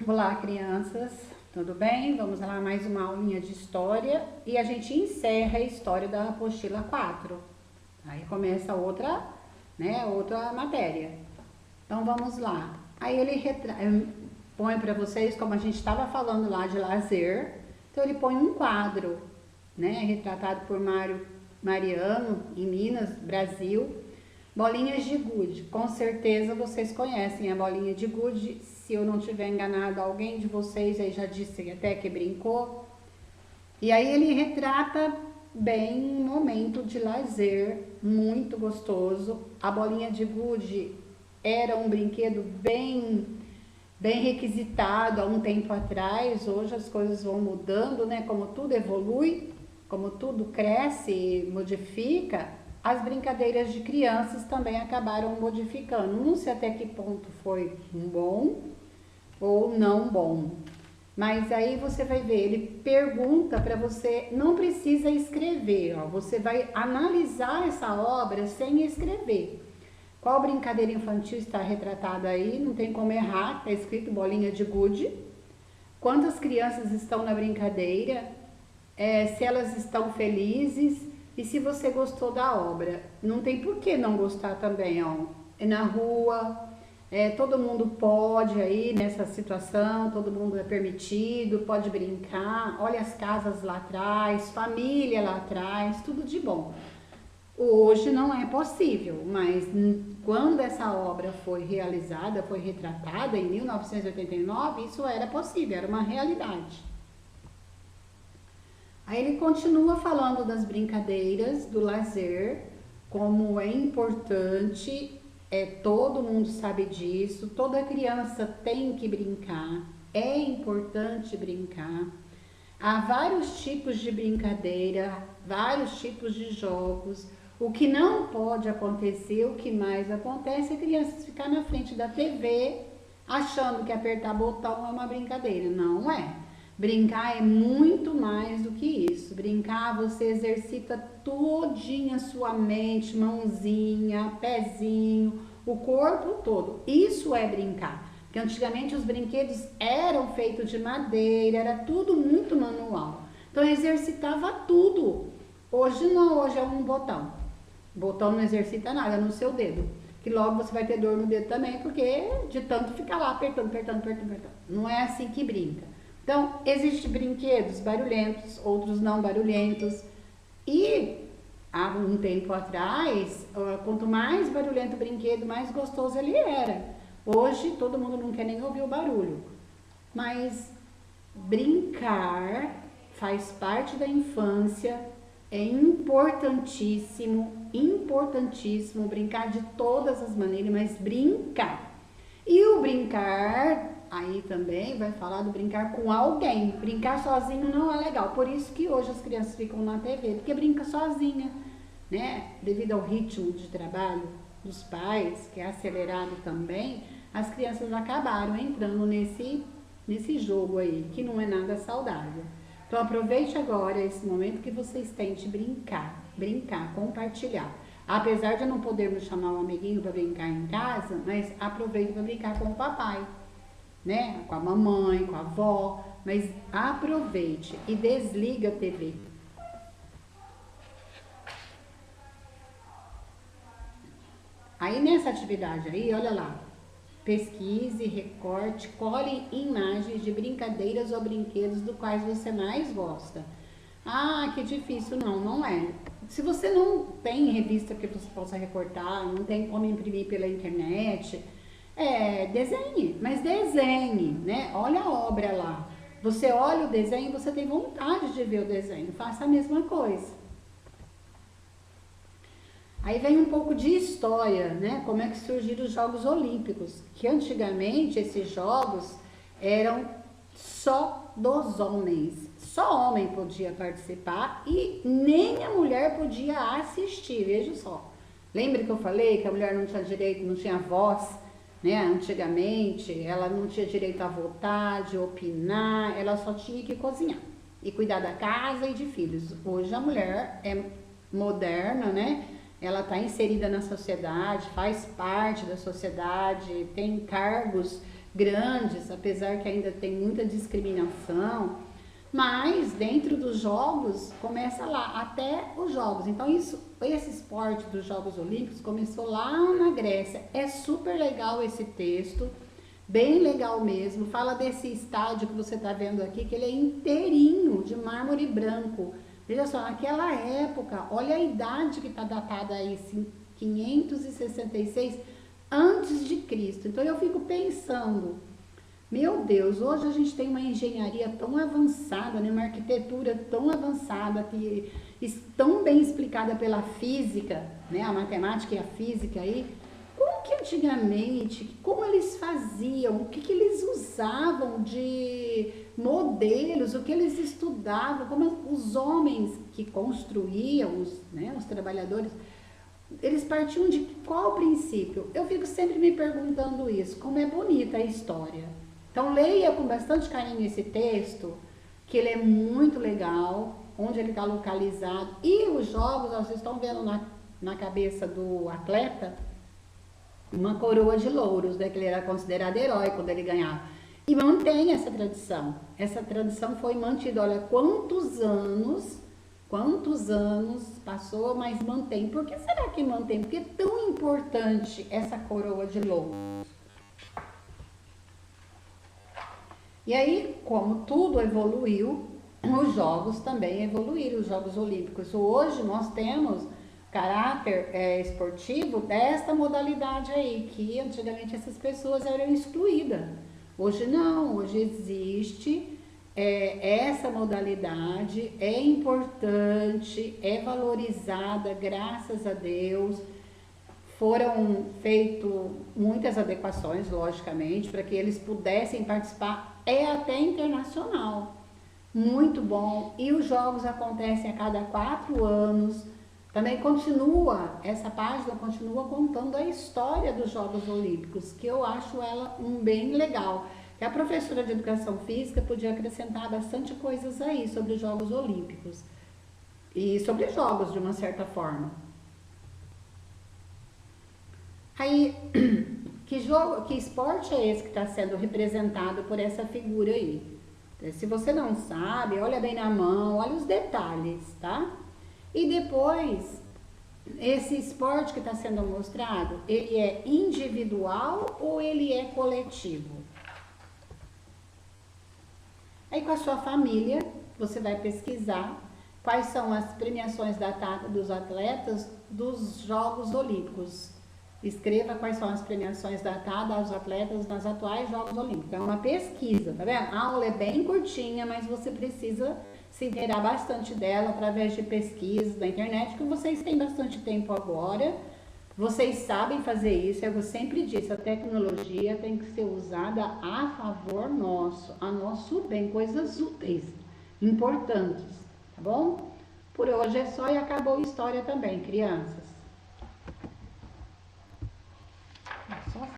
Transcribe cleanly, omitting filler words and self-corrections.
Olá, crianças, tudo bem? Vamos lá, mais uma aulinha de história e a gente encerra a história da apostila 4. Aí começa outra, né, outra matéria. Então vamos lá. Aí põe para vocês, como a gente estava falando lá de lazer, então ele põe um quadro, né, retratado por Mariano, em Minas, Brasil. Bolinhas de gude, com certeza vocês conhecem a bolinha de gude. Se eu não tiver enganado, alguém de vocês aí já disse até que brincou. E aí ele retrata bem um momento de lazer muito gostoso. A bolinha de gude era um brinquedo bem requisitado há um tempo atrás. Hoje as coisas vão mudando, né? Como tudo evolui, como tudo cresce e modifica, as brincadeiras de crianças também acabaram modificando. Não sei até que ponto foi bom ou não bom. Mas aí você vai ver, ele pergunta para você, não precisa escrever, ó, você vai analisar essa obra sem escrever. Qual brincadeira infantil está retratada aí? Não tem como errar, está escrito bolinha de gude. Quantas crianças estão na brincadeira? Se elas estão felizes e se você gostou da obra. Não tem por que não gostar também, ó. É na rua, todo mundo pode aí nessa situação, todo mundo é permitido, pode brincar. Olha as casas lá atrás, família lá atrás, tudo de bom. Hoje não é possível, mas quando essa obra foi realizada, foi retratada em 1989, isso era possível, era uma realidade. Aí ele continua falando das brincadeiras, do lazer, como é importante, todo mundo sabe disso, toda criança tem que brincar, é importante brincar. Há vários tipos de brincadeira, vários tipos de jogos. O que não pode acontecer, o que mais acontece é crianças ficar na frente da TV achando que apertar botão é uma brincadeira. Não é. Brincar é muito mais do que isso. Brincar, você exercita todinha a sua mente, mãozinha, pezinho, o corpo todo. Isso é brincar. Porque antigamente os brinquedos eram feitos de madeira, era tudo muito manual. Então exercitava tudo. Hoje não, hoje é um botão. O botão não exercita nada no seu dedo. Que logo você vai ter dor no dedo também, porque de tanto ficar lá apertando. Não é assim que brinca. Então, existem brinquedos barulhentos, outros não barulhentos. E há um tempo atrás, quanto mais barulhento o brinquedo, mais gostoso ele era. Hoje todo mundo não quer nem ouvir o barulho. Mas brincar faz parte da infância, é importantíssimo, importantíssimo brincar de todas as maneiras, mas brincar. E o brincar, aí também vai falar do brincar com alguém. Brincar sozinho não é legal. Por isso que hoje as crianças ficam na TV, porque brinca sozinha, né? Devido ao ritmo de trabalho dos pais, que é acelerado também, as crianças acabaram entrando nesse jogo aí, que não é nada saudável. Então aproveite agora esse momento que vocês têm de brincar, compartilhar. Apesar de não podermos chamar um amiguinho para brincar em casa, mas aproveite para brincar com o papai, né? Com a mamãe, com a avó, mas aproveite e desliga a TV. Aí nessa atividade aí, olha lá, pesquise, recorte, cole imagens de brincadeiras ou brinquedos do quais você mais gosta. Ah, que difícil. Não, não é. Se você não tem revista que você possa recortar, não tem como imprimir pela internet, desenhe, mas desenhe, né? Olha a obra lá. Você olha o desenho e você tem vontade de ver o desenho. Faça a mesma coisa. Aí vem um pouco de história, né? Como é que surgiram os Jogos Olímpicos, que antigamente esses jogos eram só dos homens. Só homem podia participar e nem a mulher podia assistir, veja só. Lembra que eu falei que a mulher não tinha direito, não tinha voz, né? Antigamente, ela não tinha direito a votar, de opinar, ela só tinha que cozinhar e cuidar da casa e de filhos. Hoje a mulher é moderna, né? Ela está inserida na sociedade, faz parte da sociedade, tem cargos grandes, apesar que ainda tem muita discriminação, mas dentro dos jogos começa lá, até os jogos. Então esse esporte dos Jogos Olímpicos começou lá na Grécia. É super legal esse texto, bem legal mesmo. Fala desse estádio que você está vendo aqui, que ele é inteirinho de mármore branco. Veja só, naquela época, olha a idade que está datada aí, 566 antes de Cristo. Então eu fico pensando, meu Deus, hoje a gente tem uma engenharia tão avançada, né? Uma arquitetura tão avançada, que tão bem explicada pela física, né? A matemática e a física aí. Como que antigamente, como eles faziam, o que eles usavam de modelos, o que eles estudavam, como os homens que construíam, os trabalhadores, eles partiam de qual princípio? Eu fico sempre me perguntando isso, como é bonita a história. Então leia com bastante carinho esse texto, que ele é muito legal, onde ele está localizado. E os jogos, vocês estão vendo na cabeça do atleta, uma coroa de louros, né, que ele era considerado herói quando ele ganhava. E mantém essa tradição. Essa tradição foi mantida, olha, quantos anos passou, mas mantém. Por que será que mantém? Porque é tão importante essa coroa de louros. E aí, como tudo evoluiu, os jogos também evoluíram, os Jogos Olímpicos. Hoje nós temos caráter esportivo desta modalidade aí, que antigamente essas pessoas eram excluídas. Hoje não, hoje existe essa modalidade, é importante, é valorizada, graças a Deus. Foram feitas muitas adequações, logicamente, para que eles pudessem participar, até internacional. Muito bom. E os jogos acontecem a cada 4 anos. Também essa página continua contando a história dos Jogos Olímpicos, que eu acho ela bem legal. E a professora de Educação Física podia acrescentar bastante coisas aí sobre os Jogos Olímpicos. E sobre jogos, de uma certa forma. Aí, que esporte é esse que está sendo representado por essa figura aí? Se você não sabe, olha bem na mão, olha os detalhes, tá? E depois, esse esporte que está sendo mostrado, ele é individual ou ele é coletivo? Aí com a sua família, você vai pesquisar quais são as premiações datadas dos atletas dos Jogos Olímpicos. Escreva quais são as premiações datadas aos atletas nos atuais Jogos Olímpicos. É uma pesquisa, tá vendo? A aula é bem curtinha, mas você precisa se inteirar bastante dela através de pesquisas na internet, que vocês têm bastante tempo agora. Vocês sabem fazer isso, eu sempre disse, a tecnologia tem que ser usada a favor nosso, a nosso bem, coisas úteis, importantes, tá bom? Por hoje é só e acabou a história também, crianças.